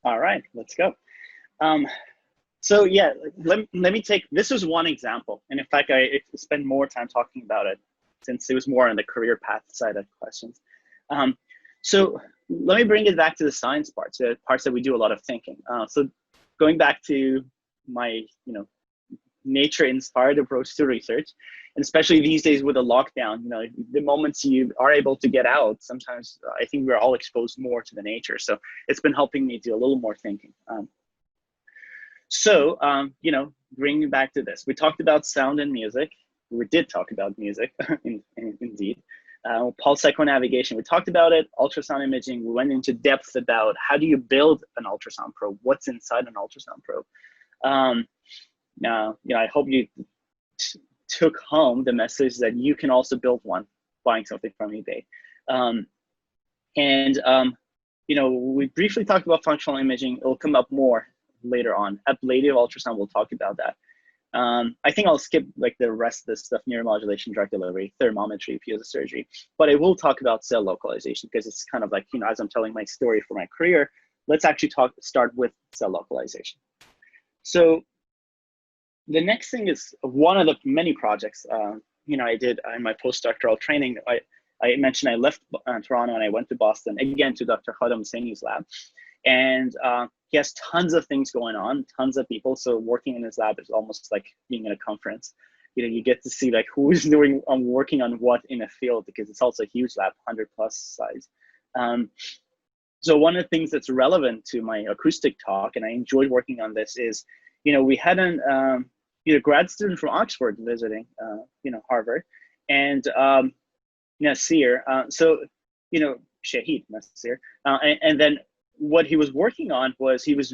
All right, let's go. So yeah, let me take, this was one example. And in fact, I spent more time talking about it since it was more on the career path side of questions. So let me bring it back to the science parts, the parts that we do a lot of thinking. So going back to my, nature-inspired approach to research, and especially these days with the lockdown, the moments you are able to get out, sometimes I think we're all exposed more to the nature. So it's been helping me do a little more thinking. Bringing back to this, we talked about sound and music. We did talk about music, indeed. Pulse echo-navigation, we talked about it. Ultrasound imaging, we went into depth about how do you build an ultrasound probe, what's inside an ultrasound probe. Now, I hope you took home the message that you can also build one buying something from eBay. We briefly talked about functional imaging. It will come up more later on. Ablative ultrasound, we'll talk about that. I think I'll skip like the rest of this stuff: neuromodulation, drug delivery, thermometry, piezosurgery. But I will talk about cell localization because it's kind of like, as I'm telling my story for my career, let's actually start with cell localization. So the next thing is one of the many projects I did in my postdoctoral training. I mentioned I left Toronto and I went to Boston, again to Dr. Khaddam Husseini's lab. And he has tons of things going on, tons of people. So working in his lab is almost like being in a conference. You get to see like who's working on what in a field, because it's also a huge lab, 100+ size. So one of the things that's relevant to my acoustic talk, and I enjoyed working on this, is we had an grad student from Oxford visiting Harvard, and Nasir. Shahid Nasir, and then what he was working on was he was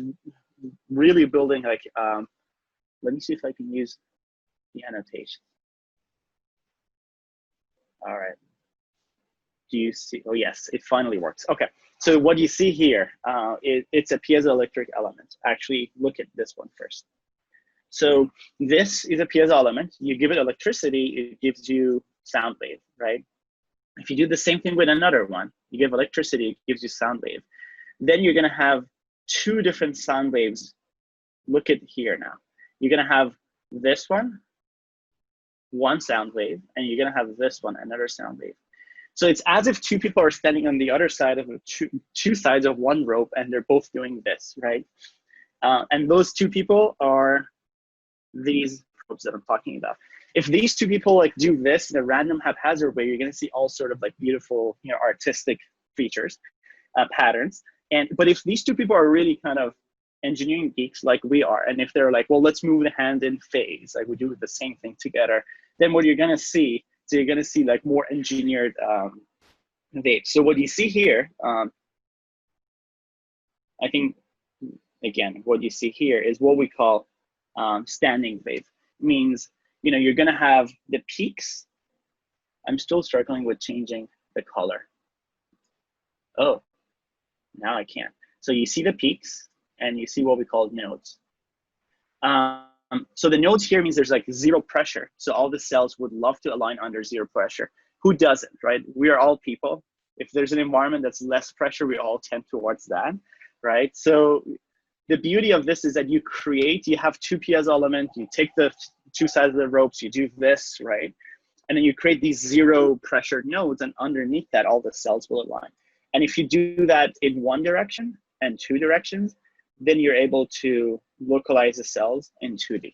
really building like, let me see if I can use the annotation. All right. Do you see? Oh, yes, it finally works. Okay. So what you see here, it's a piezoelectric element. Actually, look at this one first. So this is a piezo element. You give it electricity, it gives you sound wave, right? If you do the same thing with another one, you give electricity, it gives you sound wave. Then you're gonna have two different sound waves. Look at here now. You're gonna have this one sound wave, and you're gonna have this one, another sound wave. So it's as if two people are standing on the other side of two sides of one rope, and they're both doing this, right? And those two people are these probes that I'm talking about. If these two people like do this in a random haphazard way, you're gonna see all sort of like beautiful, artistic features, patterns. But if these two people are really kind of engineering geeks like we are, and if they're like, well, let's move the hand in phase, like we do the same thing together, then what you're gonna see, so you're gonna see like more engineered waves. So what you see here, I think, again, what you see here is what we call standing wave. Means, you're gonna have the peaks. I'm still struggling with changing the color. Oh, now I can't. So you see the peaks and you see what we call nodes. So the nodes here means there's like zero pressure. So all the cells would love to align under zero pressure. Who doesn't, right? We are all people. If there's an environment that's less pressure, we all tend towards that, right? So the beauty of this is that you have two piezo elements, you take the two sides of the ropes, you do this, right? And then you create these zero pressure nodes, and underneath that, all the cells will align. And if you do that in one direction and two directions, then you're able to localize the cells in 2D.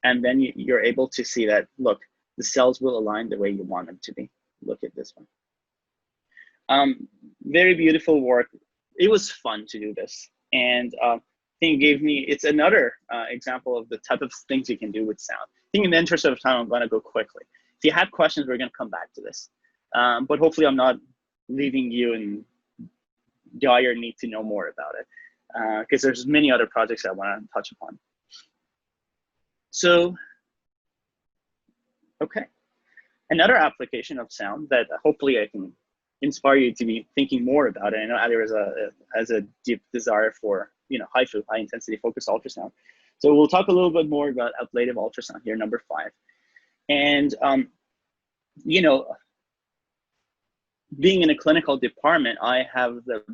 And then you're able to see that, look, the cells will align the way you want them to be. Look at this one. Very beautiful work. It was fun to do this. And I think it's another example of the type of things you can do with sound. I think in the interest of time, I'm gonna go quickly. If you have questions, we're gonna come back to this. But hopefully I'm not leaving you in dire need to know more about it, because there's many other projects I want to touch upon. So, okay. Another application of sound that hopefully I can inspire you to be thinking more about it. I know Amir has a deep desire for high intensity focused ultrasound. So we'll talk a little bit more about ablative ultrasound here, number 5. And being in a clinical department, I have the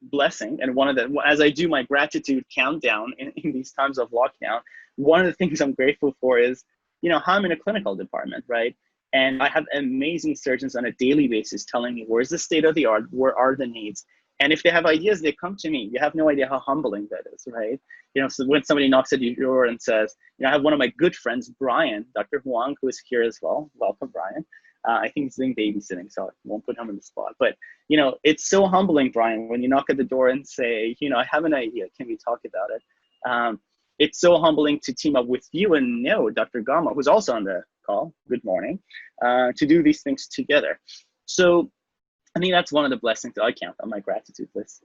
blessing, and one of the, as I do my gratitude countdown in these times of lockdown, one of the things I'm grateful for is, you know, how I'm in a clinical department, right? And I have amazing surgeons on a daily basis telling me where's the state of the art, where are the needs. And if they have ideas, they come to me. You have no idea how humbling that is, right? You know, so when somebody knocks at your door and says, you know, I have one of my good friends, Brian, Dr. Huang, who is here as well. Welcome, Brian. I think he's doing babysitting, so I won't put him on the spot. But, you know, it's so humbling, Brian, when you knock at the door and say, you know, I have an idea. Can we talk about it? It's so humbling to team up with you and Dr. Gama, who's also on the call. Good morning. To do these things together. So I think that's one of the blessings that I count on my gratitude list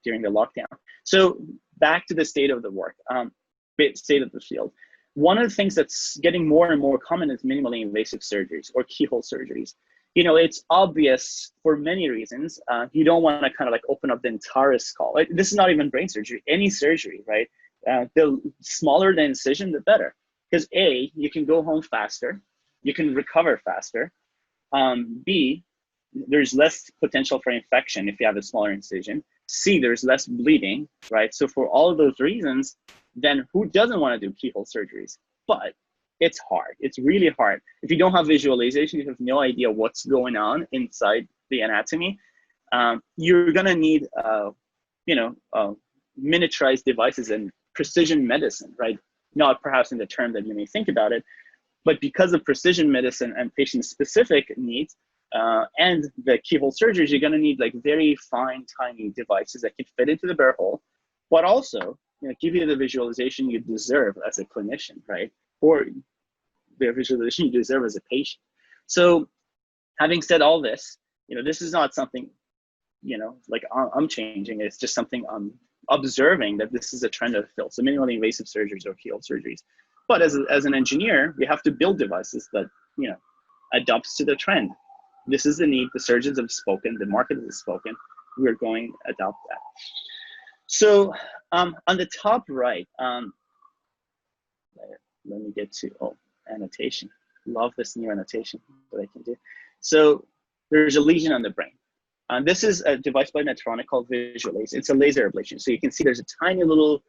during the lockdown. So back to the state of the work, state of the field. One of the things that's getting more and more common is minimally invasive surgeries or keyhole surgeries. You know, it's obvious for many reasons. You don't want to kind of like open up the entire skull. This is not even brain surgery, any surgery, right? The smaller the incision, the better. Because A, you can go home faster, you can recover faster. B, there's less potential for infection if you have a smaller incision. C, there's less bleeding, right? So for all of those reasons, then who doesn't want to do keyhole surgeries? But it's hard. It's really hard. If you don't have visualization, you have no idea what's going on inside the anatomy. You're gonna need, miniaturized devices and precision medicine, right? Not perhaps in the term that you may think about it, but because of precision medicine and patient-specific needs, and the keyhole surgeries, you're going to need like very fine, tiny devices that can fit into the bear hole, but also, you know, give you the visualization you deserve as a clinician, right? Or the visualization you deserve as a patient. So, having said all this, you know, this is not something, you know, like I'm changing. It's just something I'm observing that this is a trend of the field. So, minimally invasive surgeries or keyhole surgeries. But as an engineer, we have to build devices that, you know, adapts to the trend. This is the need. The surgeons have spoken. The market has spoken. We're going to adopt that. So on the top right, let me get to, annotation. Love this new annotation that I can do. So there's a lesion on the brain. This is a device by Medtronic called Visualize. It's a laser ablation. So you can see there's a tiny little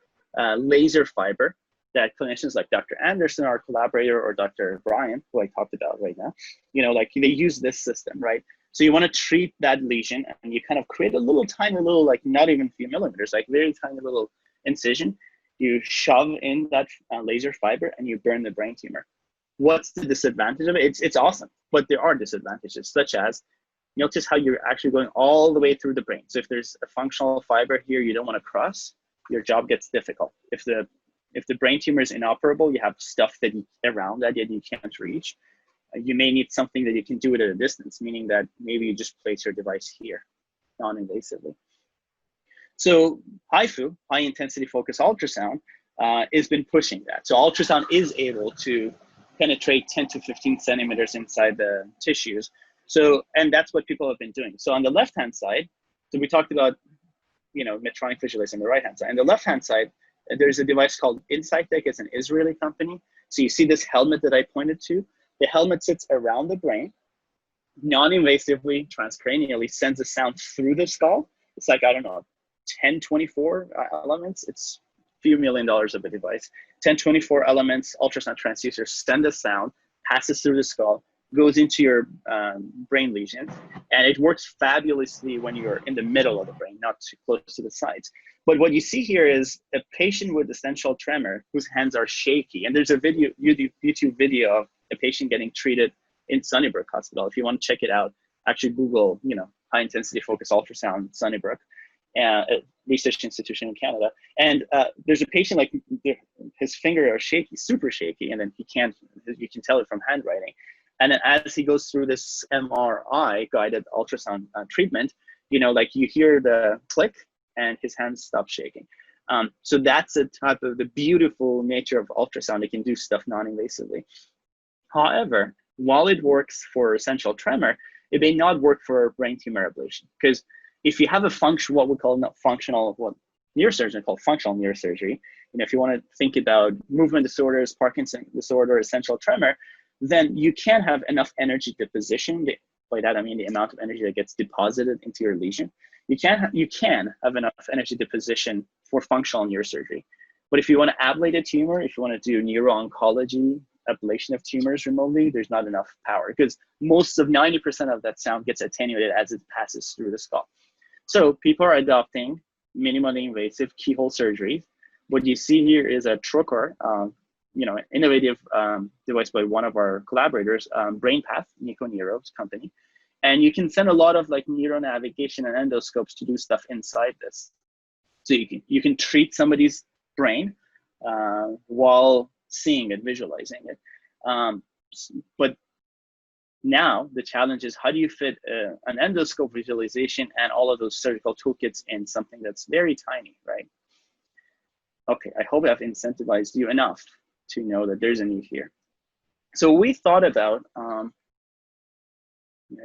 laser fiber that clinicians like Dr. Anderson, our collaborator, or Dr. Brian, who I talked about right now, you know, like they use this system, right? So you want to treat that lesion and you kind of create a little tiny little, like not even a few millimeters, like very tiny little incision. You shove in that laser fiber and you burn the brain tumor. What's the disadvantage of it? It's awesome, but there are disadvantages, such as notice how you're actually going all the way through the brain. So if there's a functional fiber here you don't want to cross, your job gets difficult. If the brain tumor is inoperable, you have stuff that around that you can't reach. You may need something that you can do it at a distance, meaning that maybe you just place your device here, non-invasively. So HIFU, high intensity focused ultrasound, has been pushing that. So ultrasound is able to penetrate 10 to 15 centimeters inside the tissues. So, and that's what people have been doing. So on the left-hand side, so we talked about, you know, Medtronic Visualize on the right-hand side. On the left-hand side, there's a device called Insightec. It's an Israeli company. So you see this helmet that I pointed to. The helmet sits around the brain, non-invasively, transcranially, sends a sound through the skull. It's like, I don't know, 1024 elements. It's a few $1 million of a device. 1024 elements, ultrasound transducers send a sound, passes through the skull, goes into your brain lesion, and it works fabulously when you're in the middle of the brain, not too close to the sides. But what you see here is a patient with essential tremor whose hands are shaky. And there's a YouTube video of a patient getting treated in Sunnybrook Hospital. If you want to check it out, actually Google, you know, high intensity focused ultrasound Sunnybrook, a research institution in Canada. And there's a patient like his finger are shaky, super shaky, and then you can tell it from handwriting. And then as he goes through this MRI guided ultrasound treatment, you know, like you hear the click and his hands stop shaking. So that's a type of the beautiful nature of ultrasound. It can do stuff non-invasively. However, while it works for essential tremor, it may not work for brain tumor ablation. Because if you have a function, what we call not functional, what neurosurgeons call functional neurosurgery, you know, if you want to think about movement disorders, Parkinson's disorder, essential tremor, then you can't have enough energy to position. By that, I mean the amount of energy that gets deposited into your lesion. You can have enough energy to position for functional neurosurgery. But if you want to ablate a tumor, if you want to do neuro-oncology, ablation of tumors remotely, there's not enough power because most of 90% of that sound gets attenuated as it passes through the skull. So people are adopting minimally invasive keyhole surgeries. What you see here is a trocar, innovative device by one of our collaborators, BrainPath, Nico Nero's company. And you can send a lot of like neuronavigation and endoscopes to do stuff inside this. So you can treat somebody's brain while seeing it, visualizing it. But now the challenge is how do you fit an endoscope visualization and all of those surgical toolkits in something that's very tiny, right? Okay, I hope I've incentivized you enough to know that there's a need here. So we thought about, I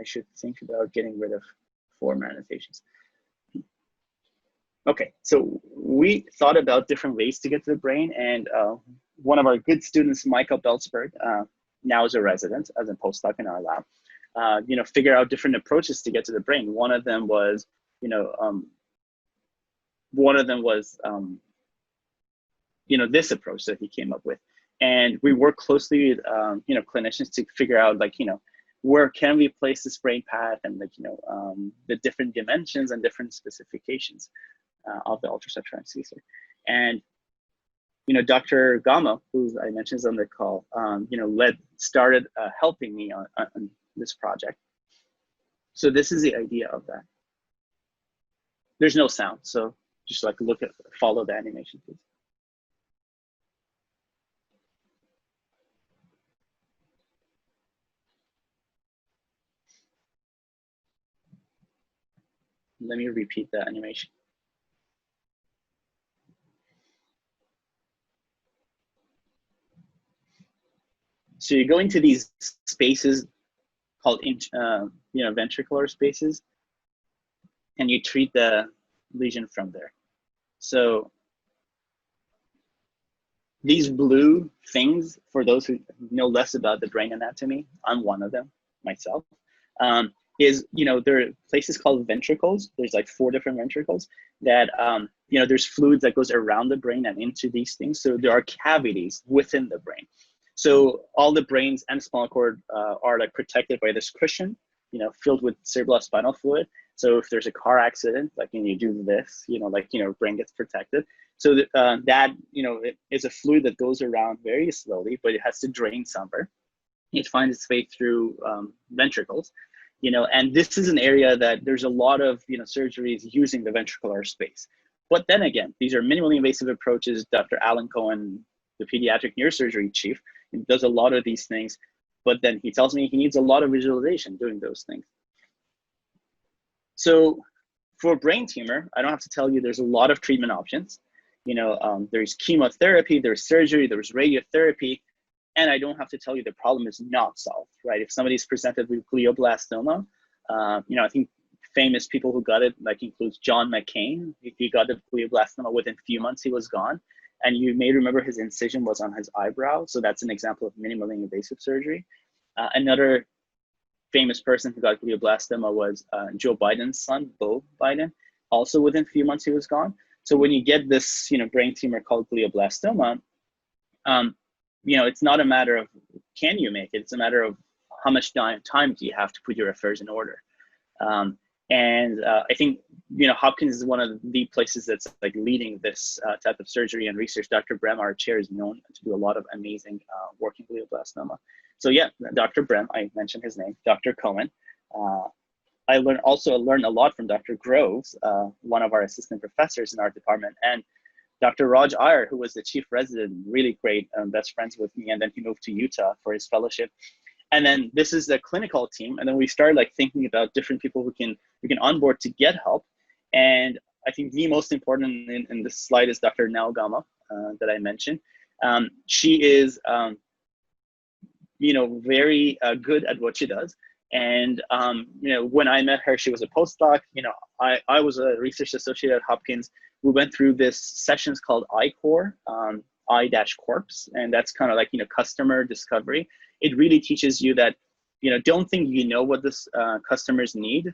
should think about getting rid of format annotations. Okay, so we thought about different ways to get to the brain, and one of our good students, Michael Belzberg, now is a resident as a postdoc in our lab, figure out different approaches to get to the brain. One of them was, this approach that he came up with. And we work closely with, clinicians to figure out, where can we place this brain path and, the different dimensions and different specifications of the ultrasound transducer. And, Dr. Gama, who I mentioned is on the call, started helping me on this project. So this is the idea of that. There's no sound, so just follow the animation, please. Let me repeat the animation. So you go into these spaces called, ventricular spaces, and you treat the lesion from there. So these blue things, for those who know less about the brain anatomy, I'm one of them myself, there are places called ventricles. There's like 4 different ventricles that, there's fluids that goes around the brain and into these things. So there are cavities within the brain. So all the brains and spinal cord are protected by this cushion, filled with cerebrospinal fluid. So if there's a car accident, you do this, brain gets protected. So that, it is a fluid that goes around very slowly, but it has to drain somewhere. It finds its way through ventricles, and this is an area that there's a lot of, surgeries using the ventricular space. But then again, these are minimally invasive approaches. Dr. Alan Cohen, the pediatric neurosurgery chief, does a lot of these things, but then he tells me he needs a lot of visualization doing those things. So for brain tumor, I don't have to tell you there's a lot of treatment options. There's chemotherapy, there's surgery, there's radiotherapy, and I don't have to tell you the problem is not solved, right? If somebody's presented with glioblastoma, I think famous people who got it, includes John McCain. He got the glioblastoma within a few months, he was gone. And you may remember his incision was on his eyebrow. So that's an example of minimally invasive surgery. Another famous person who got glioblastoma was Joe Biden's son, Beau Biden. Also within a few months, he was gone. So when you get this, brain tumor called glioblastoma, it's not a matter of can you make it, it's a matter of how much time do you have to put your affairs in order. I think, Hopkins is one of the places that's leading this type of surgery and research. Dr. Brem, our chair, is known to do a lot of amazing work in glioblastoma. So yeah, Dr. Brem, I mentioned his name, Dr. Cohen. I also learned a lot from Dr. Groves, one of our assistant professors in our department, and Dr. Raj Iyer, who was the chief resident, really great, best friends with me, and then he moved to Utah for his fellowship. And then this is the clinical team, and then we started thinking about different people who we can onboard to get help. And I think the most important in this slide is Dr. Nao Gama that I mentioned. She is, very good at what she does. And when I met her, she was a postdoc. I was a research associate at Hopkins. We went through this sessions called I-Core, I-Corps, and that's kind of customer discovery. It really teaches you that, don't think what this customers need.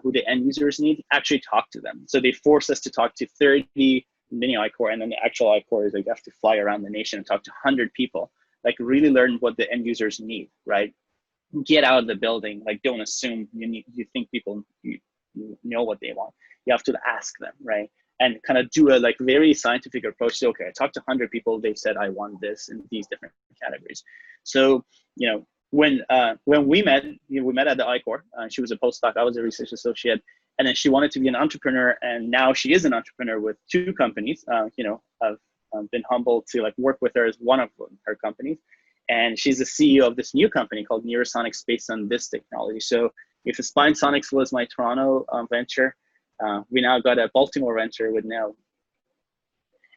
who the end users need, actually talk to them. So they force us to talk to 30 mini I-Core, and then the actual I-Core is like you have to fly around the nation and talk to 100 people, like really learn what the end users need, right? Get out of the building, like don't assume you think people you know what they want. You have to ask them, right? And kind of do a like very scientific approach. So, okay, I talked to 100 people. They said I want this in these different categories. So, you know, when we met, we met at the I-Core. She was a postdoc. I was a research associate, and then she wanted to be an entrepreneur, and now she is an entrepreneur with 2 companies. You know, I've been humbled to like work with her as one of her companies, and she's the CEO of this new company called Neurosonics based on this technology. So, if the Spine Sonics was my Toronto venture, we now got a Baltimore venture with Neo.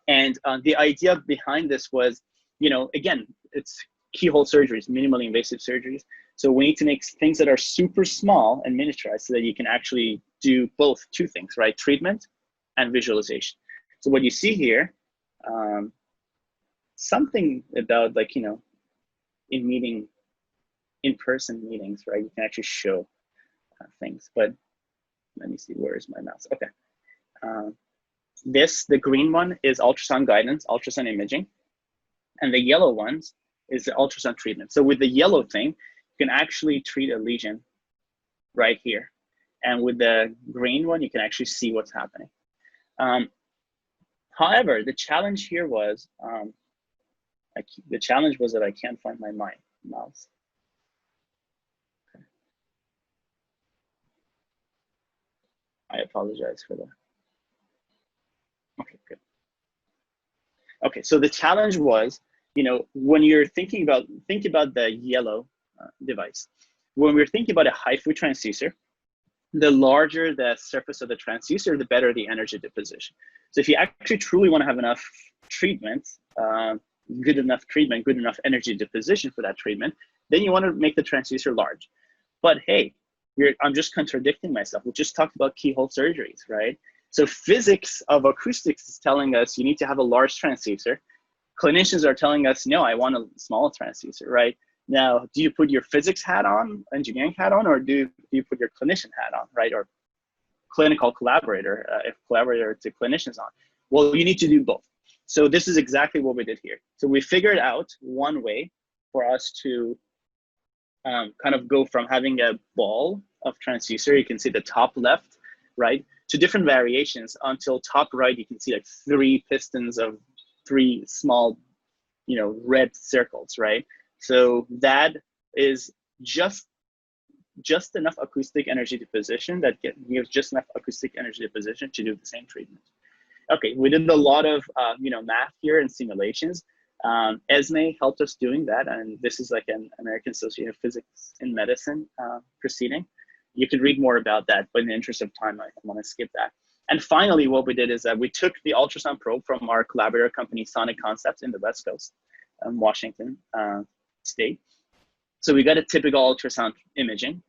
And the idea behind this was, you know, again, it's keyhole surgeries, minimally invasive surgeries. So we need to make things that are super small and miniaturized so that you can actually do both 2 things, right? Treatment and visualization. So what you see here, something about like, you know, in-person meetings, right? You can actually show things, but let me see, where is my mouse? Okay. The green one is ultrasound guidance, ultrasound imaging. And the yellow ones is the ultrasound treatment. So with the yellow thing, you can actually treat a lesion right here. And with the green one, you can actually see what's happening. However, the challenge here was, that I can't find my mouse. Okay. I apologize for that. Okay, good. Okay, so the challenge was, you know, when you're think about the yellow device. When we're thinking about a HIFU transducer, the larger the surface of the transducer, the better the energy deposition. So if you actually truly want to have enough treatment, good enough energy deposition for that treatment, then you want to make the transducer large. But hey, I'm just contradicting myself. We just talked about keyhole surgeries, right? So physics of acoustics is telling us you need to have a large transducer. Clinicians are telling us, no, I want a small transducer, right? Now, do you put your physics hat on, engineering hat on, or do you put your clinician hat on, right? Or clinical collaborator, if collaborator to clinicians on? Well, you need to do both. So this is exactly what we did here. So we figured out one way for us to kind of go from having a ball of transducer, you can see the top left, right, to different variations until top right, you can see like 3 pistons of 3 small, you know, red circles, right? So that is just enough acoustic energy deposition that gives just enough acoustic energy deposition to do the same treatment. Okay, we did a lot of you know, math here and simulations. ESME helped us doing that, and this is like an American Association of Physics in Medicine proceeding. You can read more about that, but in the interest of time, I want to skip that. And finally, what we did is that we took the ultrasound probe from our collaborator company, Sonic Concepts, in the West Coast, Washington State. So we got a typical ultrasound imaging.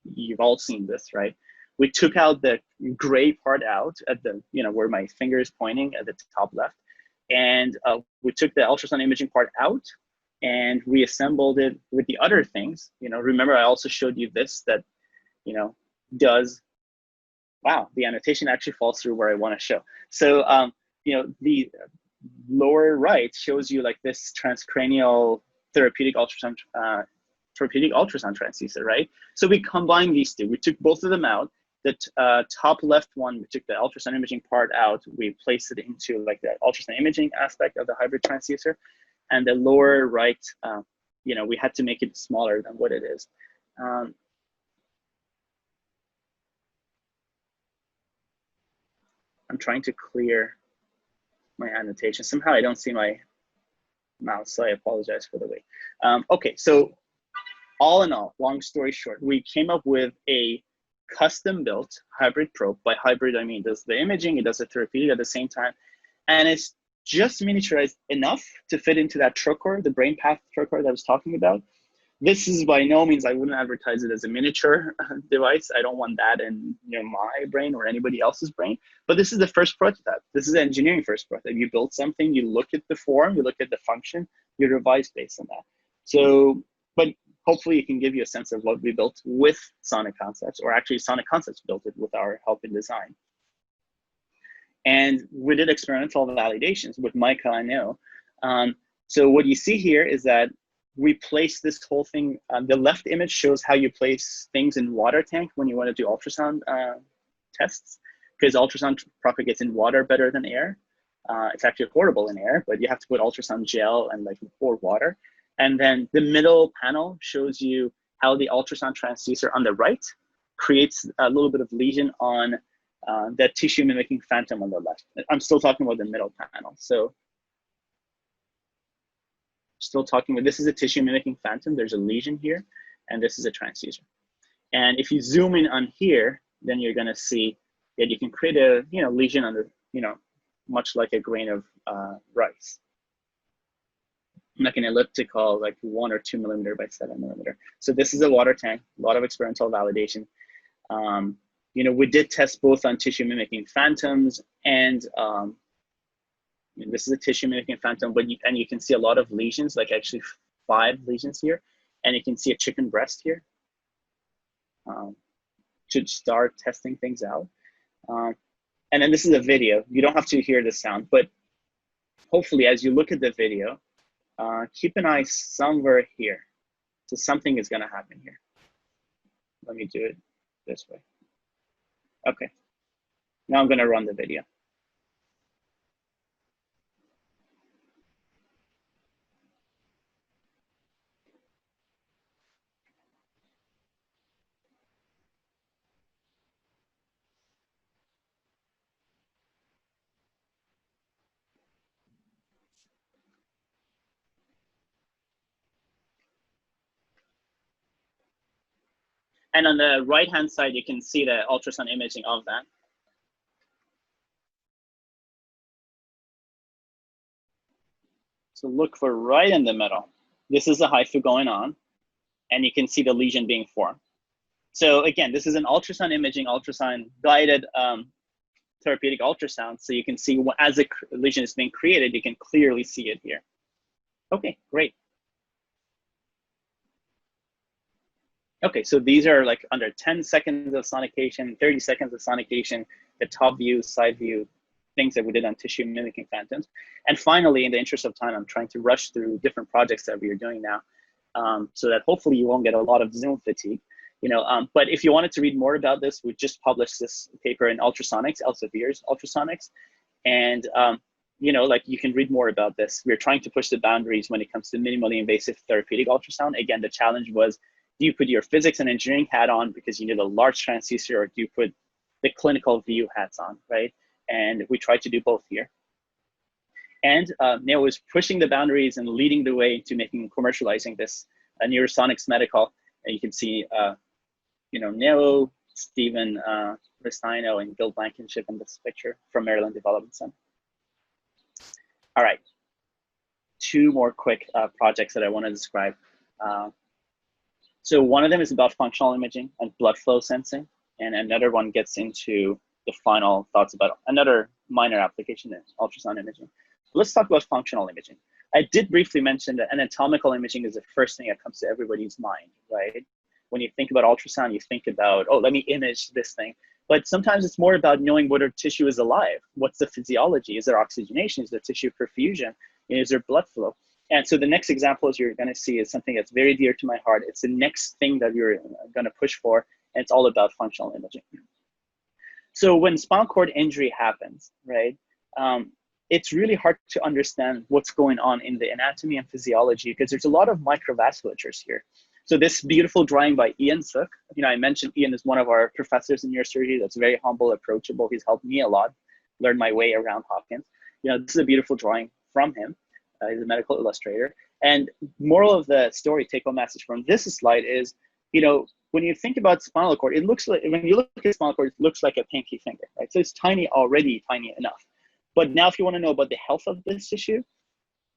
You've all seen this, right? We took out the gray part out at the, you know, where my finger is pointing at the top left. And we took the ultrasound imaging part out and we assembled it with the other things. You know, remember I also showed you this that, you know, does, wow, the annotation actually falls through where I want to show. So, you know, the lower right shows you like this transcranial therapeutic ultrasound transducer, right? So we combined these 2. We took both of them out. The top left one, we took the ultrasound imaging part out. We placed it into like the ultrasound imaging aspect of the hybrid transducer. And the lower right, you know, we had to make it smaller than what it is. I'm trying to clear my annotation. Somehow I don't see my mouse, so I apologize for the wait. Okay, so all in all, long story short, we came up with a custom-built hybrid probe. By hybrid, I mean it does the imaging, it does the therapeutic at the same time, and it's just miniaturized enough to fit into that trocar, the brain path trocar that I was talking about. This is by no means, I wouldn't advertise it as a miniature device. I don't want that in, you know, my brain or anybody else's brain. But this is the first prototype. This is the engineering first prototype. You build something, you look at the form, you look at the function, you revise based on that. So, but hopefully it can give you a sense of what we built with Sonic Concepts, or actually Sonic Concepts built it with our help in design. And we did experimental validations with Micah and Neo. So what you see here is that we place this whole thing, the left image shows how you place things in water tank when you want to do ultrasound tests, because ultrasound propagates in water better than air. It's actually horrible in air, but you have to put ultrasound gel and like pour water. And then the middle panel shows you how the ultrasound transducer on the right creates a little bit of lesion on the tissue mimicking phantom on the left. I'm still talking about the middle panel. So still talking about, this is a tissue mimicking phantom. There's a lesion here, and this is a transducer. And if you zoom in on here, then you're gonna see that you can create a lesion on the, much like a grain of rice. Like an elliptical, like 1 or 2 millimeter by 7 millimeter. So this is a water tank, a lot of experimental validation. We did test both on tissue mimicking phantoms and this is a tissue mimicking phantom, but you can see a lot of lesions, like actually 5 lesions here, and you can see a chicken breast here. Should start testing things out. And then this is a video. You don't have to hear the sound, but hopefully as you look at the video, keep an eye somewhere here. So something is gonna happen here. Let me do it this way. Okay, now I'm gonna run the video. And on the right-hand side, you can see the ultrasound imaging of that. So look for right in the middle. This is a HIFU going on, and you can see the lesion being formed. So again, this is an ultrasound imaging, ultrasound guided therapeutic ultrasound. So you can see as the lesion is being created, you can clearly see it here. Okay, great. Okay, so these are like under 10 seconds of sonication, 30 seconds of sonication, the top view, side view, things that we did on tissue mimicking phantoms. And finally, in the interest of time, I'm trying to rush through different projects that we are doing now, so that hopefully you won't get a lot of Zoom fatigue. But if you wanted to read more about this, we just published this paper in Ultrasonics, Elsevier's Ultrasonics. And you can read more about this. We're trying to push the boundaries when it comes to minimally invasive therapeutic ultrasound. Again, the challenge was, do you put your physics and engineering hat on because you need a large transducer, or do you put the clinical view hats on, right? And we tried to do both here. And Neo is pushing the boundaries and leading the way to commercializing this Neurosonics Medical. And you can see, Neo, Stephen Restaino, and Bill Blankenship in this picture from Maryland Development Center. All right, 2 more quick projects that I want to describe. So one of them is about functional imaging and blood flow sensing, and another one gets into the final thoughts about another minor application in ultrasound imaging. Let's talk about functional imaging. I did briefly mention that anatomical imaging is the first thing that comes to everybody's mind, right? When you think about ultrasound, you think about, oh, let me image this thing. But sometimes it's more about knowing whether tissue is alive. What's the physiology? Is there oxygenation? Is there tissue perfusion? Is there blood flow? And so the next example you're going to see is something that's very dear to my heart. It's the next thing that you're going to push for, and it's all about functional imaging. So when spinal cord injury happens, right, it's really hard to understand what's going on in the anatomy and physiology, because there's a lot of micro-vasculatures here. So this beautiful drawing by Ian Sook, I mentioned Ian is one of our professors in neurosurgery that's very humble, approachable. He's helped me a lot, learn my way around Hopkins. This is a beautiful drawing from him. He's a medical illustrator. And moral of the story, take-home message from this slide is, when you think about spinal cord, it looks like, when you look at spinal cord, it looks like a pinky finger, right? So it's tiny already, tiny enough. But now if you want to know about the health of this tissue,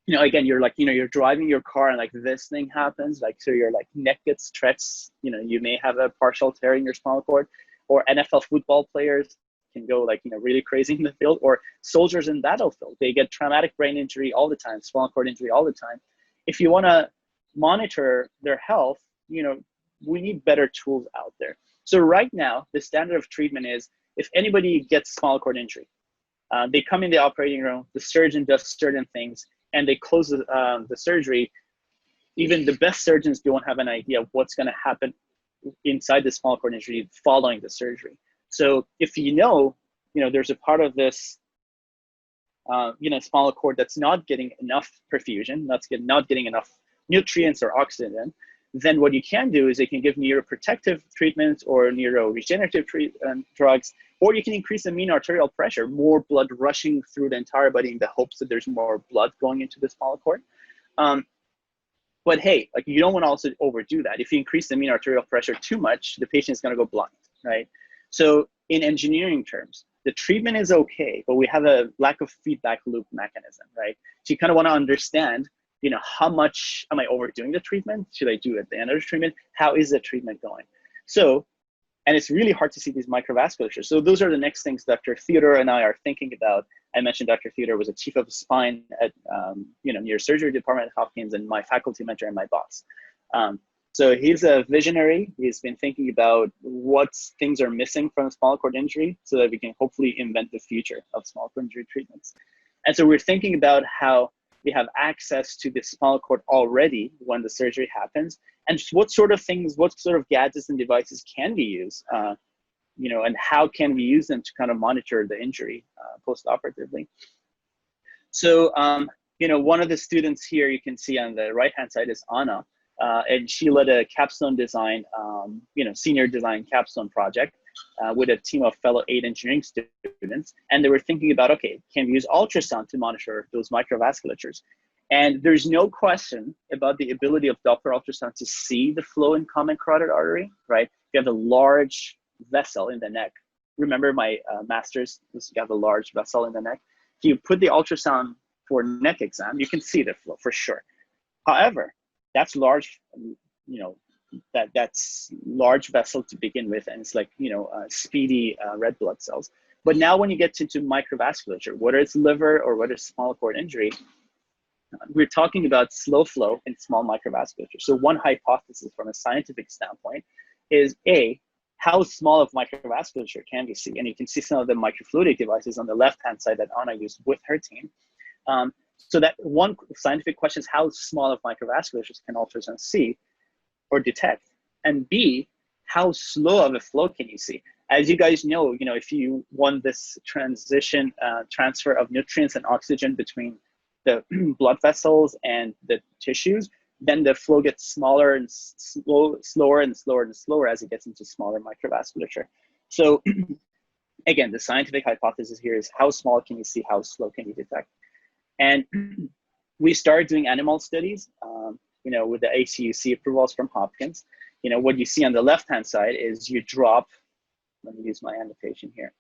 again, you're like, you're driving your car and like this thing happens, like, so your like neck gets stretched, you may have a partial tear in your spinal cord, or NFL football players can go like, really crazy in the field, or soldiers in battlefield, they get traumatic brain injury all the time, spinal cord injury all the time. If you want to monitor their health, we need better tools out there. So right now, the standard of treatment is if anybody gets spinal cord injury, they come in the operating room, the surgeon does certain things, and they close the surgery. Even the best surgeons don't have an idea of what's going to happen inside the spinal cord injury following the surgery. So if there's a part of this, spinal cord that's not getting enough perfusion, not getting enough nutrients or oxygen, then what you can do is they can give neuroprotective treatments or neuroregenerative drugs, or you can increase the mean arterial pressure, more blood rushing through the entire body in the hopes that there's more blood going into the spinal cord. But hey, like you don't want to also overdo that. If you increase the mean arterial pressure too much, the patient is going to go blind, right? So in engineering terms, the treatment is okay, but we have a lack of feedback loop mechanism, right? So you kind of want to understand, how much am I overdoing the treatment? Should I do it at the end of the treatment? How is the treatment going? So, and it's really hard to see these microvasculatures. So those are the next things Dr. Theodore and I are thinking about. I mentioned Dr. Theodore was a chief of spine at, neurosurgery department at Hopkins, and my faculty mentor and my boss. So he's a visionary. He's been thinking about what things are missing from spinal cord injury so that we can hopefully invent the future of spinal cord injury treatments. And so we're thinking about how we have access to the spinal cord already when the surgery happens, and what sort of gadgets and devices can we use, and how can we use them to kind of monitor the injury post-operatively. So, one of the students here you can see on the right-hand side is Anna, and she led a capstone design, senior design capstone project with a team of fellow 8 engineering students. And they were thinking about, okay, can we use ultrasound to monitor those microvasculatures? And there's no question about the ability of Doppler ultrasound to see the flow in common carotid artery, right? You have a large vessel in the neck. Remember my master's, you have a large vessel in the neck. If you put the ultrasound for neck exam, you can see the flow for sure. However, that's large, that's large vessel to begin with, and it's like, speedy red blood cells. But now when you get into microvasculature, whether it's liver or whether it's spinal cord injury, we're talking about slow flow in small microvasculature. So one hypothesis from a scientific standpoint is how small of microvasculature can we see? And you can see some of the microfluidic devices on the left-hand side that Anna used with her team. So that one scientific question is how small of microvasculatures can ultrasound see or detect? And B, how slow of a flow can you see? As you guys know, if you want this transfer of nutrients and oxygen between the blood vessels and the tissues, then the flow gets smaller and slower and slower and slower as it gets into smaller microvasculature. So again, the scientific hypothesis here is how small can you see, how slow can you detect? And we started doing animal studies, with the ACUC approvals from Hopkins. What you see on the left-hand side is you drop, let me use my annotation here.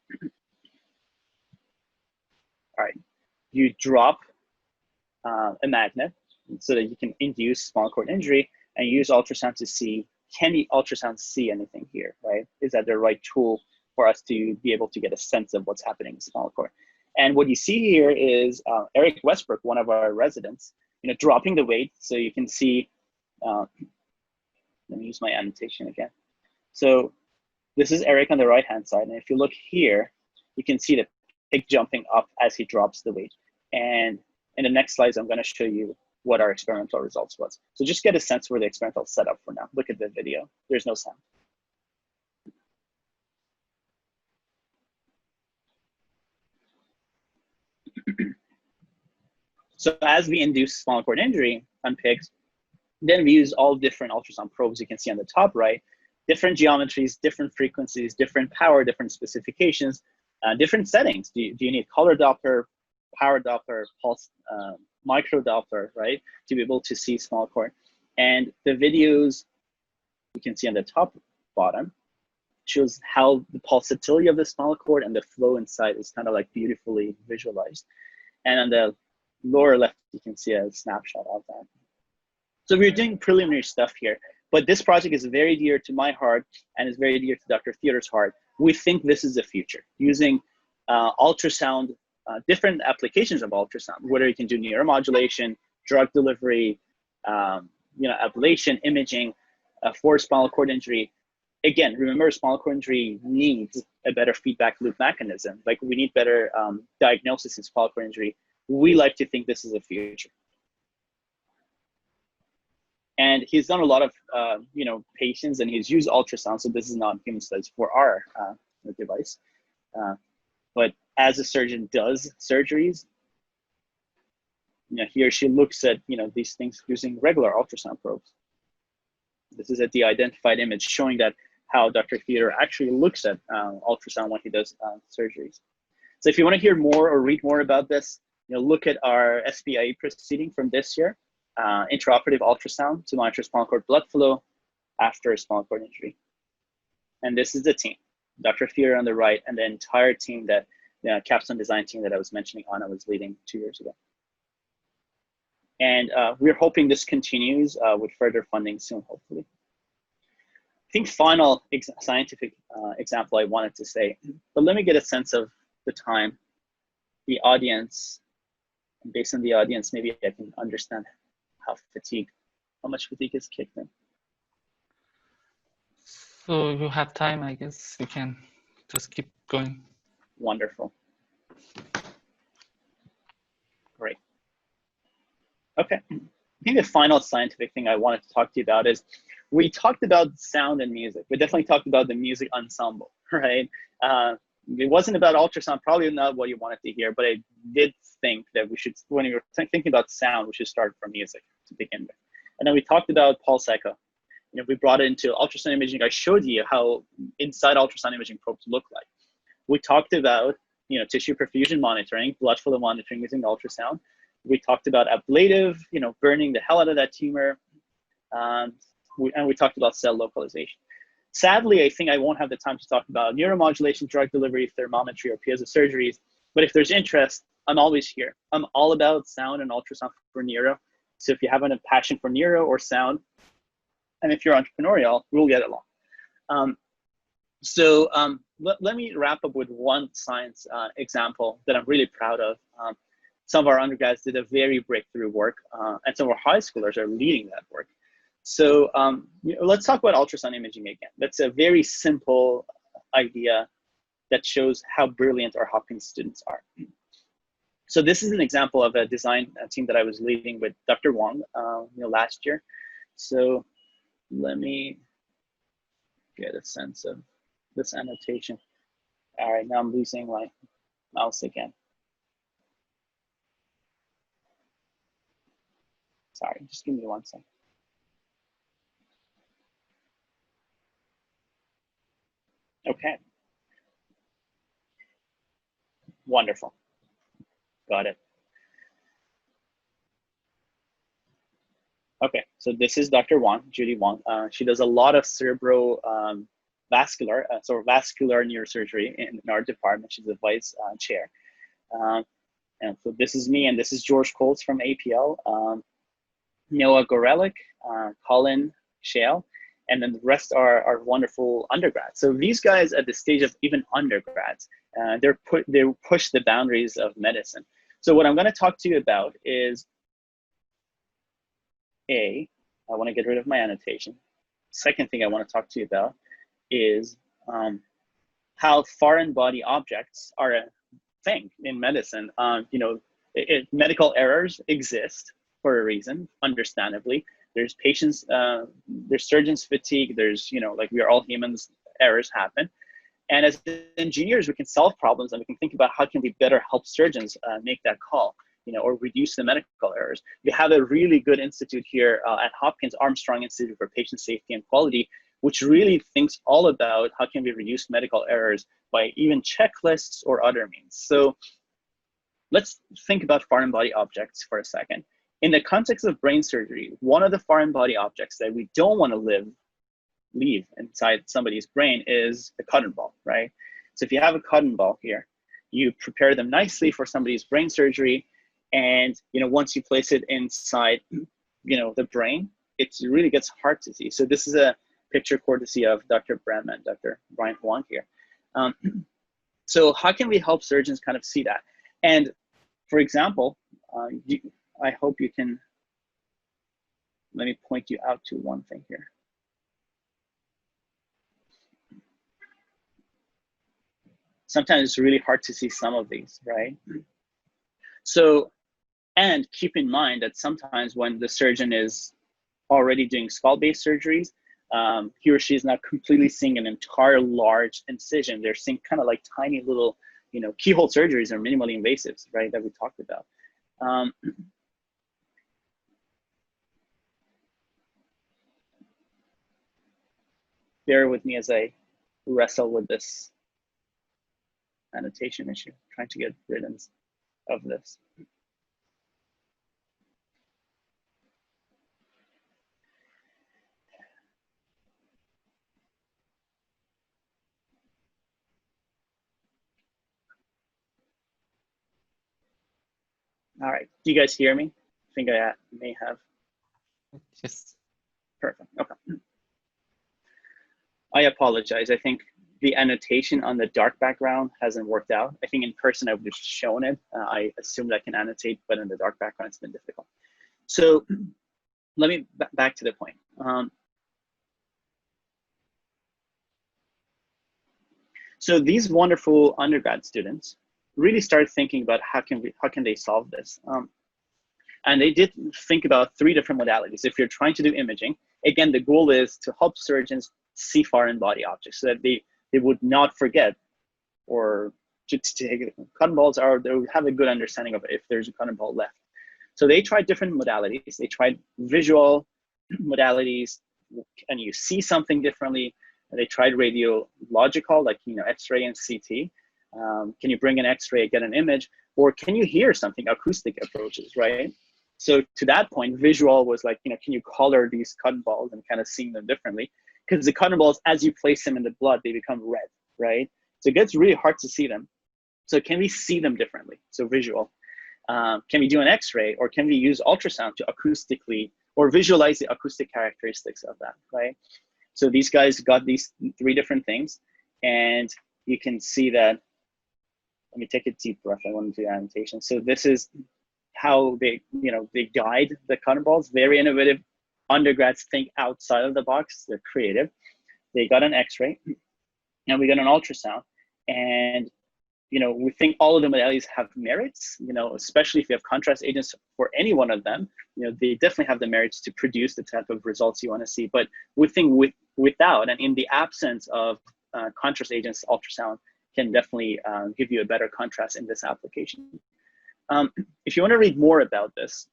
All right, you drop a magnet so that you can induce spinal cord injury and use ultrasound to see, can the ultrasound see anything here, right? Is that the right tool for us to be able to get a sense of what's happening in the spinal cord? And what you see here is Eric Westbrook, one of our residents, dropping the weight. So you can see, let me use my annotation again. So this is Eric on the right-hand side. And if you look here, you can see the pig jumping up as he drops the weight. And in the next slides, I'm going to show you what our experimental results was. So just get a sense for the experimental setup for now. Look at the video. There's no sound. So as we induce spinal cord injury on pigs, then we use all different ultrasound probes you can see on the top right, different geometries, different frequencies, different power, different specifications, different settings. Do you need color Doppler, power Doppler, pulse, micro Doppler, right, to be able to see spinal cord? And the videos you can see on the top bottom shows how the pulsatility of the spinal cord and the flow inside is kind of like beautifully visualized. And on the lower left, you can see a snapshot of that. So we're doing preliminary stuff here, but this project is very dear to my heart and is very dear to Dr. Theodore's heart. We think this is the future, using ultrasound, different applications of ultrasound, whether you can do neuromodulation, drug delivery, ablation, imaging, for spinal cord injury. Again, remember, spinal cord injury needs a better feedback loop mechanism. Like, we need better diagnosis in spinal cord injury. We like to think this is the future. And he's done a lot of patients, and he's used ultrasound. So this is not human studies for our device. But as a surgeon does surgeries, he or she looks at these things using regular ultrasound probes. This is a de-identified image showing that how Dr. Theodore actually looks at ultrasound when he does surgeries. So if you want to hear more or read more about this, look at our SBIE proceeding from this year, intraoperative ultrasound to monitor spinal cord blood flow after spinal cord injury. And this is the team, Dr. Theodore on the right, and the entire team, that the capstone design team that I was mentioning Anna was leading 2 years ago. And we're hoping this continues with further funding soon, hopefully. I think final scientific example I wanted to say, but let me get a sense of the time, the audience. And based on the audience, maybe I can understand how much fatigue is kicked in. So you have time, I guess you can just keep going. Wonderful. Great. Okay. I think the final scientific thing I wanted to talk to you about is, we talked about sound and music. We definitely talked about the music ensemble, right? It wasn't about ultrasound, probably not what you wanted to hear, but I did think that we should, when we were thinking about sound, we should start from music to begin with. And then we talked about pulse echo. We brought it into ultrasound imaging. I showed you how inside ultrasound imaging probes look like. We talked about tissue perfusion monitoring, blood flow monitoring using ultrasound. We talked about ablative, burning the hell out of that tumor. And we talked about cell localization. Sadly, I think I won't have the time to talk about neuromodulation, drug delivery, thermometry, or piezo surgeries. But if there's interest, I'm always here. I'm all about sound and ultrasound for neuro. So if you have a passion for neuro or sound, and if you're entrepreneurial, we'll get along. Let me wrap up with one science example that I'm really proud of. Some of our undergrads did a very breakthrough work, and some of our high schoolers are leading that work. So let's talk about ultrasound imaging again. That's a very simple idea that shows how brilliant our Hopkins students are. So this is an example of a design team that I was leading with Dr. Wang last year. So let me get a sense of this annotation. All right, now I'm losing my mouse again. Sorry, just give me 1 second. Okay. Wonderful. Got it. Okay, so this is Dr. Wang, Judy Wang. She does a lot of cerebrovascular, vascular neurosurgery in our department. She's the vice chair. And so this is me, and this is George Colts from APL, Noah Gorelik, Colin Shale, and then the rest are wonderful undergrads. So these guys at the stage of even undergrads, they push the boundaries of medicine. So what I'm going to talk to you about is, I want to get rid of my annotation. Second thing I want to talk to you about is how foreign body objects are a thing in medicine. Medical errors exist for a reason, understandably. There's patients, there's surgeons fatigue, there's, like, we are all humans, errors happen. And as engineers, we can solve problems, and we can think about how can we better help surgeons make that call, or reduce the medical errors. We have a really good institute here at Hopkins, Armstrong Institute for Patient Safety and Quality, which really thinks all about how can we reduce medical errors by even checklists or other means. So let's think about foreign body objects for a second. In the context of brain surgery, one of the foreign body objects that we don't want to leave inside somebody's brain is the cotton ball, right? So if you have a cotton ball here, you prepare them nicely for somebody's brain surgery, and once you place it inside the brain, it really gets hard to see. So this is a picture courtesy of Dr. Brahman, Dr. Brian Huang here. So how can we help surgeons kind of see that? And for example, I hope you can, let me point you out to one thing here. sometimes it's really hard to see some of these, right? So, and keep in mind that sometimes when the surgeon is already doing skull-based surgeries, he or she is not completely seeing an entire large incision. They're seeing kind of like tiny little, you know, keyhole surgeries or minimally invasives, right, that we talked about. Bear with me as I wrestle with this annotation issue, trying to get rid of this. All right, do you guys hear me? I think I may have. Yes. Perfect, okay. I apologize, I think the annotation on the dark background hasn't worked out. I think in person I would have shown it. I assumed I can annotate, but in the dark background it's been difficult. So let me back to the point. So these wonderful undergrad students really started thinking about how can they solve this. And they did think about 3 different modalities. If you're trying to do imaging, again, the goal is to help surgeons see foreign body objects so that they would not forget or to take cotton balls, or they would have a good understanding of if there's a cotton ball left. So they tried different modalities. They tried visual modalities. Can you see something differently? They tried radiological, like, you know, X-ray and CT. Can you bring an X-ray, get an image, or can you hear something? Acoustic approaches, right? So to that point, visual was like, you know, can you color these cotton balls and kind of seeing them differently? Because the cotton balls, as you place them in the blood, they become red, right? So it gets really hard to see them. So can we see them differently? So visual. Can we do an X-ray, or can we use ultrasound to acoustically or visualize the acoustic characteristics of that, right? So these guys got these 3 different things, and you can see that. Let me take a deep breath. I want to do annotation. So this is how they, you know, they guide the cotton balls. Very innovative. Undergrads think outside of the box. They're creative. They got an X-ray, and we got an ultrasound, and you know, we think all of the modalities have merits, you know, especially if you have contrast agents for any one of them, you know, they definitely have the merits to produce the type of results you want to see. But we think without and in the absence of contrast agents, ultrasound can definitely give you a better contrast in this application. If you want to read more about this,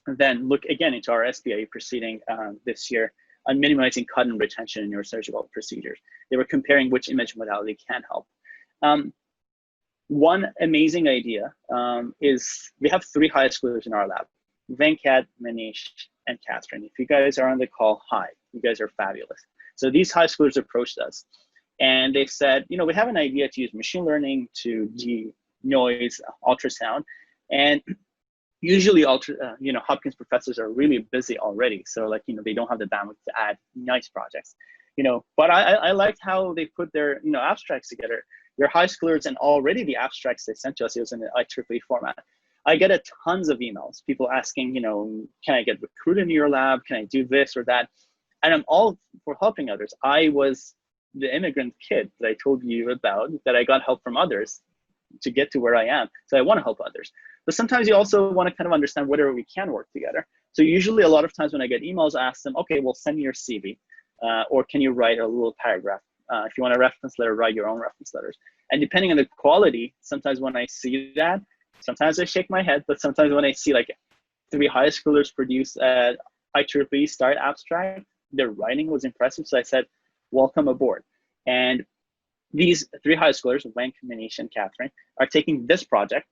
then look again into our SBIE proceeding this year on minimizing cotton retention in neurosurgical procedures. They were comparing which image modality can help. One amazing idea is we have 3 high schoolers in our lab, Venkat, Manish, and Catherine. If you guys are on the call, hi, you guys are fabulous. So these high schoolers approached us, and they said, you know, we have an idea to use machine learning to de-noise ultrasound. And usually, you know, Hopkins professors are really busy already. So like, you know, they don't have the bandwidth to add nice projects, you know, but I liked how they put their, you know, abstracts together. They're high schoolers, and already the abstracts they sent to us, it was in the IEEE format. I get a tons of emails, people asking, you know, can I get recruited into your lab? Can I do this or that? And I'm all for helping others. I was the immigrant kid that I told you about, that I got help from others to get to where I am. So I want to help others. But sometimes you also want to kind of understand whether we can work together. So usually a lot of times when I get emails, I ask them, okay, well, send me your CV, or can you write a little paragraph? If you want a reference letter, write your own reference letters. And depending on the quality, sometimes when I see that, sometimes I shake my head, but sometimes when I see like 3 high schoolers produce a IEEE START abstract, their writing was impressive. So I said, welcome aboard. And these 3 high schoolers, Wenk, Manish, and Catherine, are taking this project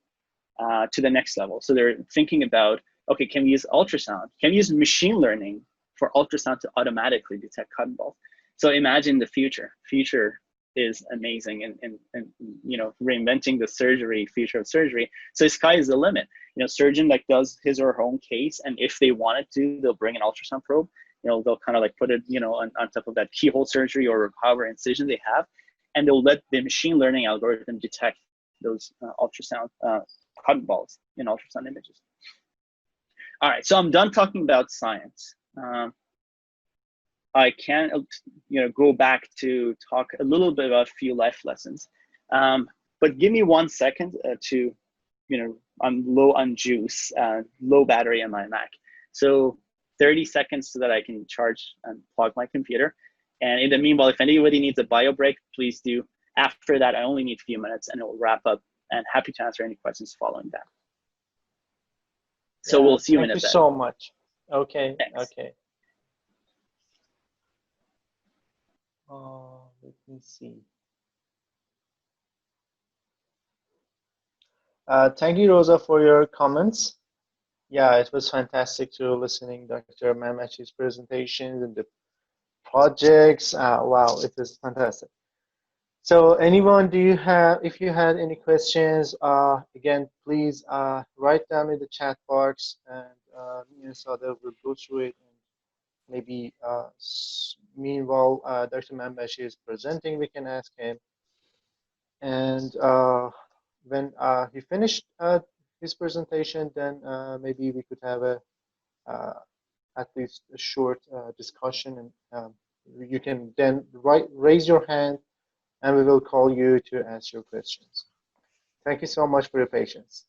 to the next level. So they're thinking about, okay, can we use ultrasound? Can we use machine learning for ultrasound to automatically detect cotton balls? So imagine the future. Future is amazing, and you know, reinventing the surgery, future of surgery. So sky is the limit. You know, surgeon like does his or her own case, and if they wanted to, they'll bring an ultrasound probe. You know, they'll kind of like put it, you know, on top of that keyhole surgery or however incision they have, and they'll let the machine learning algorithm detect those ultrasound cotton balls in ultrasound images. All right, so I'm done talking about science. I can, you know, go back to talk a little bit about a few life lessons. but give me 1 second to, I'm low on juice, low battery on my Mac. So 30 seconds so that I can charge and plug my computer. And in the meanwhile, if anybody needs a bio break, please do. After that, I only need a few minutes and it will wrap up, and happy to answer any questions following that. So we'll see you in a bit. Thank you so much. Okay, Thanks. okay. Let me see. Thank you, Rosa, for your comments. Yeah, it was fantastic to listening Dr. Manbachi's presentations and the projects. Wow, it was fantastic. So anyone, if you had any questions, again, please write down in the chat box, and Sada will go through it. And maybe meanwhile, Dr. Manbachi is presenting, we can ask him. And when he finished his presentation, then maybe we could have at least a short discussion, and you can then raise your hand, and we will call you to ask your questions. Thank you so much for your patience.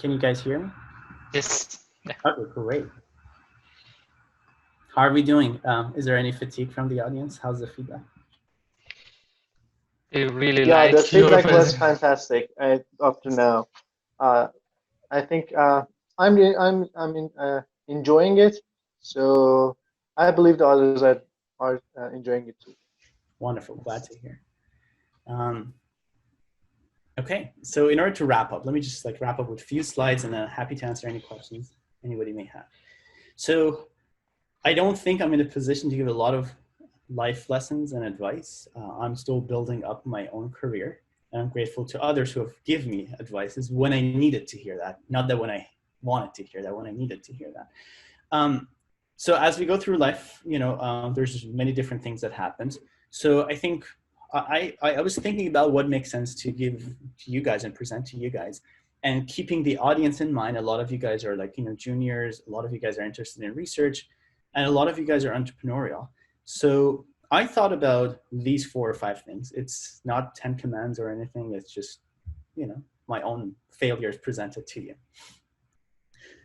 Can you guys hear me? Yes. Yeah. Okay, great. How are we doing? Is there any fatigue from the audience? How's the feedback? I really Yeah, like the your feedback was presentation. fantastic up to now. I think I'm enjoying it, so I believe the others are enjoying it too. Wonderful, glad to hear. Okay, so in order to wrap up, let me just wrap up with a few slides, and then happy to answer any questions anybody may have. So I don't think I'm in a position to give a lot of life lessons and advice. I'm still building up my own career, and I'm grateful to others who have given me advices when I needed to hear that, not that when I wanted to hear that, when I needed to hear that. So as we go through life, there's many different things that happened. So I think I was thinking about what makes sense to give to you guys and present to you guys, and keeping the audience in mind. A lot of you guys are juniors, a lot of you guys are interested in research, and a lot of you guys are entrepreneurial. So I thought about these 4 or 5 things. It's not 10 commands or anything. It's just, my own failures presented to you.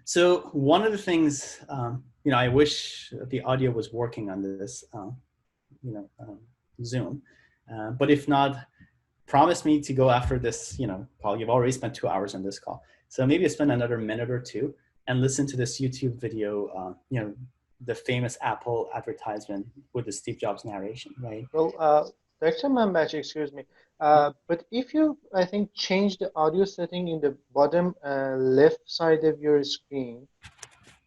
So one of the things, I wish the audio was working on this, Zoom. But if not, promise me to go after this, Paul, you've already spent 2 hours on this call. So maybe spend another minute or 2 and listen to this YouTube video, the famous Apple advertisement with the Steve Jobs narration, right? Well, Dr. Manbachi, excuse me, but if you, I think, change the audio setting in the bottom left side of your screen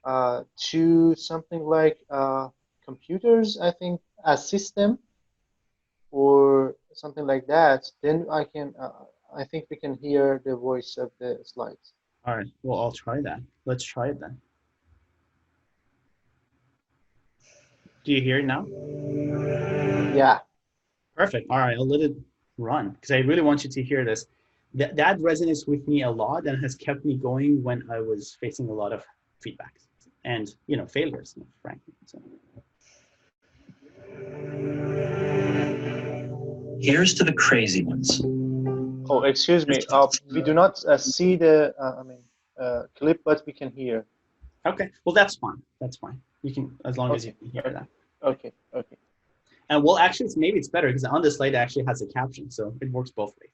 to something like computers, I think, a system or something like that, then I think we can hear the voice of the slides. All right, well, I'll try that. Let's try it then. Do you hear it now? Yeah. Perfect. All right, I'll let it run because I really want you to hear this. That resonates with me a lot and has kept me going when I was facing a lot of feedbacks and failures, frankly. So. Here's to the crazy ones. Oh, excuse me. We do not see the clip, but we can hear. Okay. Well, that's fine. That's fine. You can, as long as you can hear that. Okay. Okay. And well, actually, maybe it's better because on the slide it actually has a caption, so it works both ways.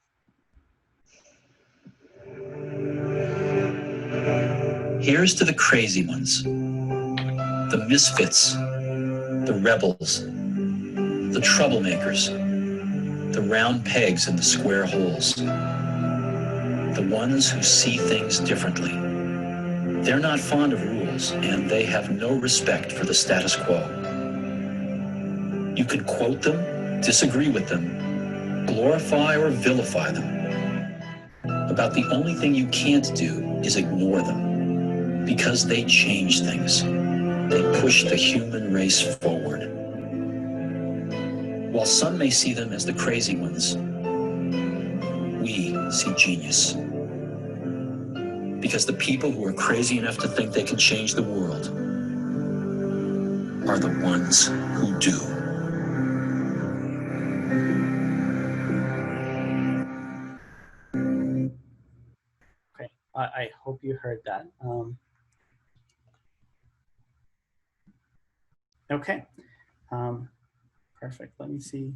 Here's to the crazy ones, the misfits, the rebels, the troublemakers, the round pegs in the square holes, the ones who see things differently. They're not fond of rules, and they have no respect for the status quo. You can quote them, disagree with them, glorify or vilify them, About the only thing you can't do is ignore them, because they change things. They push the human race forward. While some may see them as the crazy ones, we see genius. Because the people who are crazy enough to think they can change the world are the ones who do. Okay, I hope you heard that. Okay, perfect. Let me see.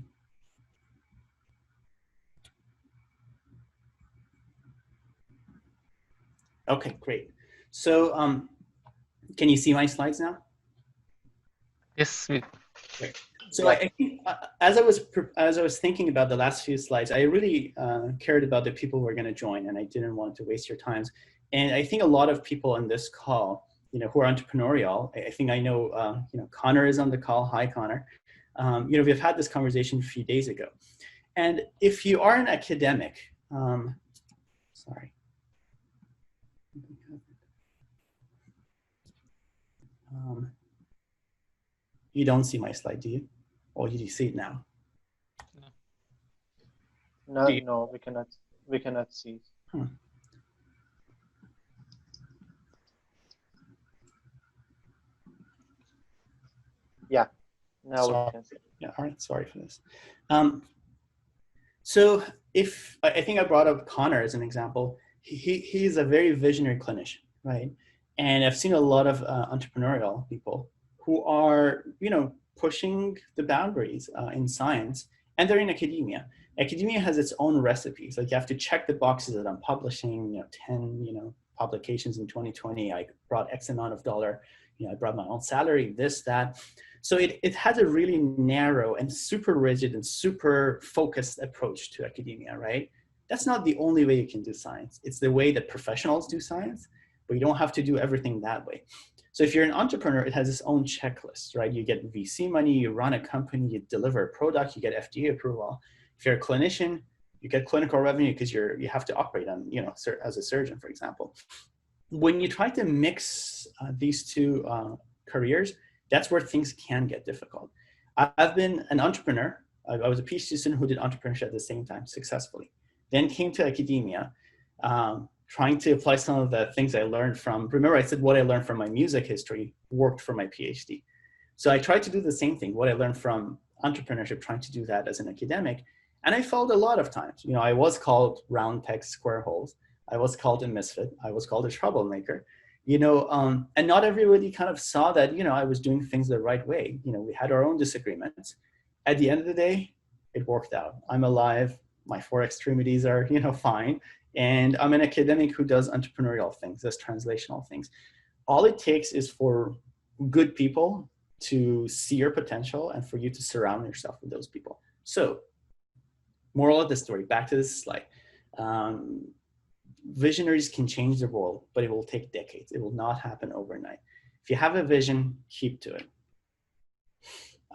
Okay, great. So can you see my slides now? Yes, Great. So I think as I was thinking about the last few slides, I really cared about the people who are going to join, and I didn't want to waste your times. And I think a lot of people on this call, who are entrepreneurial, I think I know, Connor is on the call. Hi, Connor. We've had this conversation a few days ago. And if you are an academic, sorry. You don't see my slide, do you? Or do you see it now? No, no, we cannot see. Yeah, now we can see. Yeah, all right, sorry for this. So if, I think I brought up Connor as an example, he's a very visionary clinician, right? And I've seen a lot of entrepreneurial people who are, pushing the boundaries in science, and they're in academia. Academia has its own recipes. Like you have to check the boxes that I'm publishing, 10, publications in 2020. I brought X amount of dollar, I brought my own salary, this, that. So it has a really narrow and super rigid and super focused approach to academia, right? That's not the only way you can do science. It's the way that professionals do science, but you don't have to do everything that way. So if you're an entrepreneur, it has its own checklist, right? You get VC money, you run a company, you deliver a product, you get FDA approval. If you're a clinician, you get clinical revenue because you have to operate on, as a surgeon, for example. When you try to mix these two careers, that's where things can get difficult. I've been an entrepreneur. I was a PhD student who did entrepreneurship at the same time successfully. Then came to academia, trying to apply some of the things I learned from, remember I said what I learned from my music history worked for my PhD. So I tried to do the same thing, what I learned from entrepreneurship, trying to do that as an academic. And I failed a lot of times. I was called round pegs, square holes. I was called a misfit. I was called a troublemaker. And not everybody kind of saw that, I was doing things the right way. We had our own disagreements. At the end of the day, it worked out. I'm alive. My four extremities are, fine. And I'm an academic who does entrepreneurial things, does translational things. All it takes is for good people to see your potential and for you to surround yourself with those people. So, moral of the story, back to this slide. Visionaries can change the world, but it will take decades. It will not happen overnight. If you have a vision, keep to it.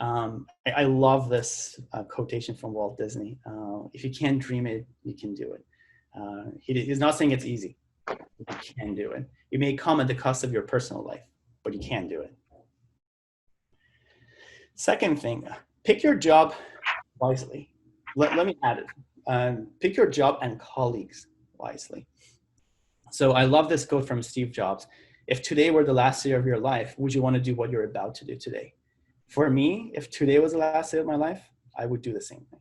I love this quotation from Walt Disney. If you can't dream it, you can do it. He's not saying it's easy. You can do it. It may come at the cost of your personal life, but you can do it. Second thing, pick your job wisely. Let me add it. Pick your job and colleagues wisely. So I love this quote from Steve Jobs. If today were the last day of your life, would you want to do what you're about to do today? For me, if today was the last day of my life, I would do the same thing.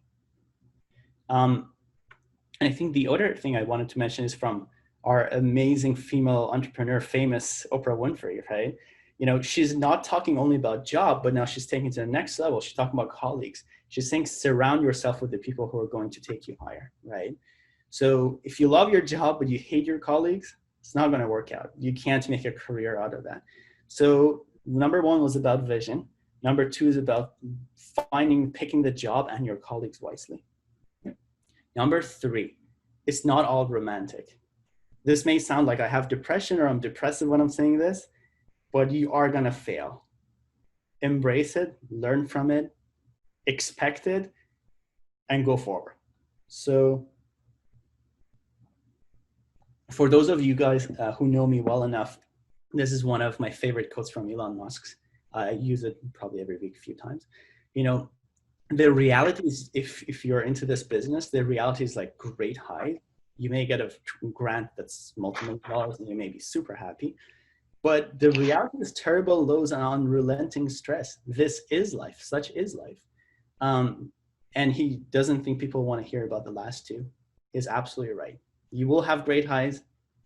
And I think the other thing I wanted to mention is from our amazing female entrepreneur, famous Oprah Winfrey, right? She's not talking only about job, but now she's taking it to the next level. She's talking about colleagues. She's saying surround yourself with the people who are going to take you higher, right? So if you love your job, but you hate your colleagues, it's not going to work out. You can't make a career out of that. So number one was about vision. Number two is about picking the job and your colleagues wisely. Number three, it's not all romantic. This may sound like I have depression or I'm depressive when I'm saying this, but you are going to fail. Embrace it, learn from it, expect it, and go forward. So for those of you guys who know me well enough, this is one of my favorite quotes from Elon Musk's. I use it probably every week a few times. You know, the reality is, if you're into this business, the reality is like great highs. You may get a grant that's multi-million dollars and you may be super happy. But the reality is terrible lows and unrelenting stress. This is life. Such is life. And he doesn't think people want to hear about the last two. He's absolutely right. You will have great highs.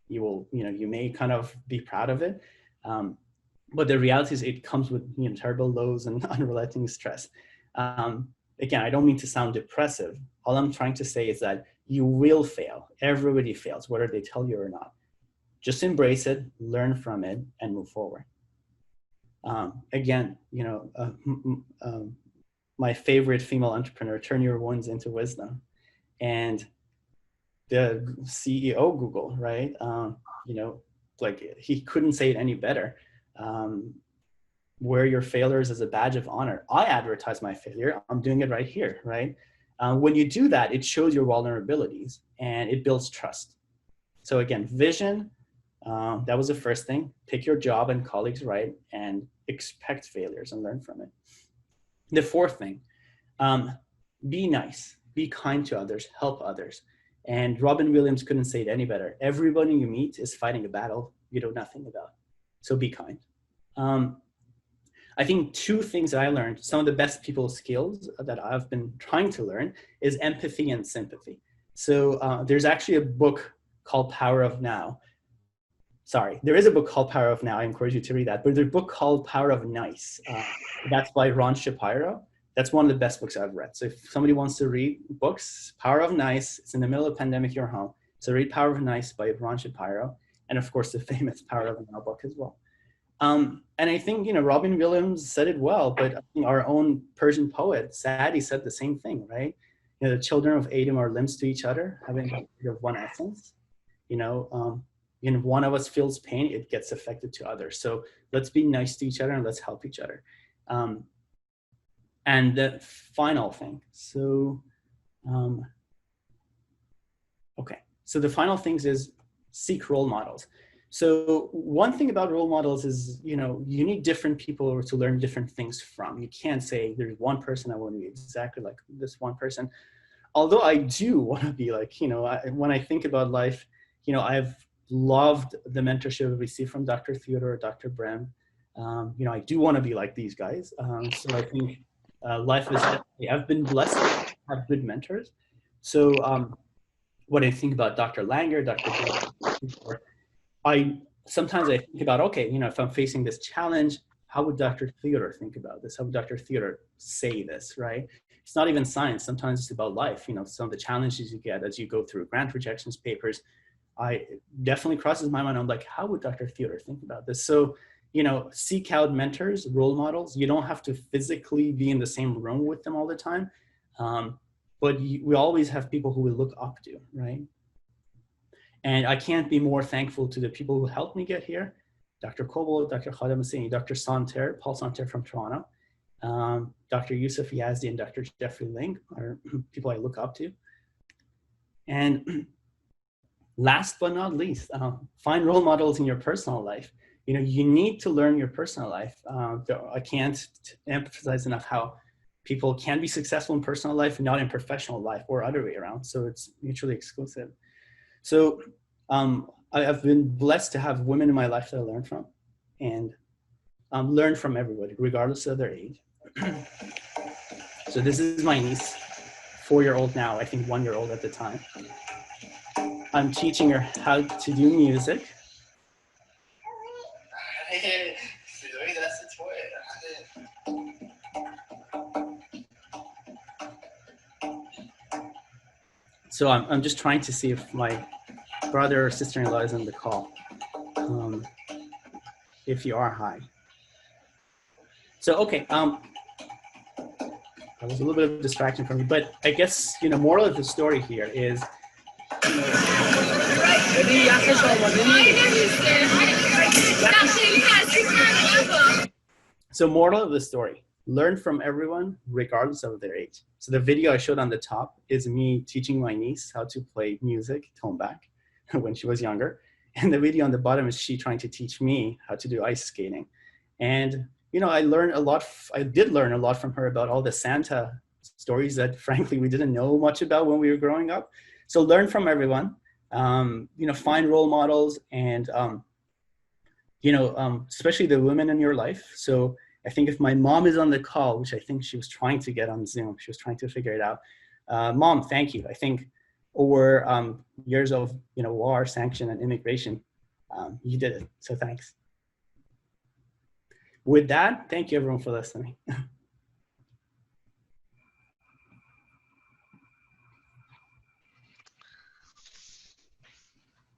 You will, you may kind of be proud of it. But the reality is it comes with terrible lows and unrelenting stress. Again, I don't mean to sound depressive. All I'm trying to say is that you will fail. Everybody fails, whether they tell you or not. Just embrace it, learn from it, and move forward. Again, my favorite female entrepreneur, turn your wounds into wisdom. And the CEO Google, right? Like he couldn't say it any better. Wear your failures as a badge of honor. I advertise my failure. I'm doing it right here, right? When you do that, it shows your vulnerabilities and it builds trust. So again, vision, that was the first thing. Pick your job and colleagues right, and expect failures and learn from it. The fourth thing, be nice, be kind to others, help others. And Robin Williams couldn't say it any better. Everybody you meet is fighting a battle you know nothing about. So be kind. I think two things that I learned, some of the best people skills that I've been trying to learn is empathy and sympathy. So there's actually a book called Power of Now. Sorry, there is a book called Power of Now. I encourage you to read that. But there's a book called Power of Nice. That's by Ron Shapiro. That's one of the best books I've read. So if somebody wants to read books, Power of Nice, it's in the middle of pandemic, you're home. So read Power of Nice by Ron Shapiro. And of course, the famous Power of Now book as well. And I think, Robin Williams said it well, but I think our own Persian poet, Saadi, said the same thing, right? The children of Adam are limbs to each other, having one essence. One of us feels pain, it gets affected to others. So let's be nice to each other and let's help each other. And the final thing, so the final things is seek role models. So one thing about role models is, you need different people to learn different things from. You can't say there's one person I want to be exactly like this one person. Although I do want to be like, when I think about life, I've loved the mentorship I received from Dr. Theodore, Dr. Brem. I do want to be like these guys. So I think life is, I've been blessed to have good mentors. So when I think about Dr. Langer, Dr. Sometimes I think about, okay, if I'm facing this challenge, how would Dr. Theodore think about this? How would Dr. Theodore say this, right? It's not even science. Sometimes it's about life. Some of the challenges you get as you go through grant rejections papers, it definitely crosses my mind. I'm like, how would Dr. Theodore think about this? So, seek out mentors, role models. You don't have to physically be in the same room with them all the time. But we always have people who we look up to, right? And I can't be more thankful to the people who helped me get here. Dr. Kobo, Dr. Khaled Husseini, Dr. Santer, Paul Santer from Toronto, Dr. Yusuf Yazdi and Dr. Jeffrey Ling are people I look up to. And last but not least, find role models in your personal life. You need to learn your personal life. I can't emphasize enough how people can be successful in personal life and not in professional life, or other way around. So it's mutually exclusive. So I have been blessed to have women in my life that I learn from, and learn from everybody, regardless of their age. So this is my niece, 4-year-old now, I think 1-year-old at the time. I'm teaching her how to do music. So I'm just trying to see if my brother or sister-in-law is on the call. If you are, hi. So, okay, that was a little bit of a distraction for me, but I guess, moral of the story here is, so moral of the story, learn from everyone regardless of their age. So the video I showed on the top is me teaching my niece how to play music, tone back. when she was younger. And the video on the bottom is she trying to teach me how to do ice skating. And, you know, I learned a lot. I did learn a lot from her about all the Santa stories that frankly we didn't know much about when we were growing up. So learn from everyone, you know, find role models and, you know, especially the women in your life. So I think if my mom is on the call, which I think she was trying to get on Zoom, she was trying to figure it out. Mom, thank you. I think over years of, you know, war, sanction, and immigration, you did it. So thanks. With that, thank you everyone for listening.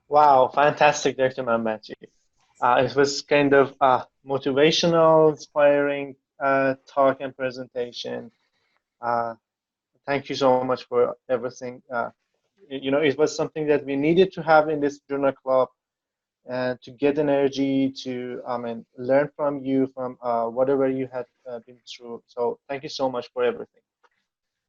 Wow, fantastic, Dr. Manbachi. It was kind of motivational, inspiring talk and presentation. Thank you so much for everything. You know, it was something that we needed to have in this journal club and to get energy to learn from you, from whatever you had been through. So thank you so much for everything.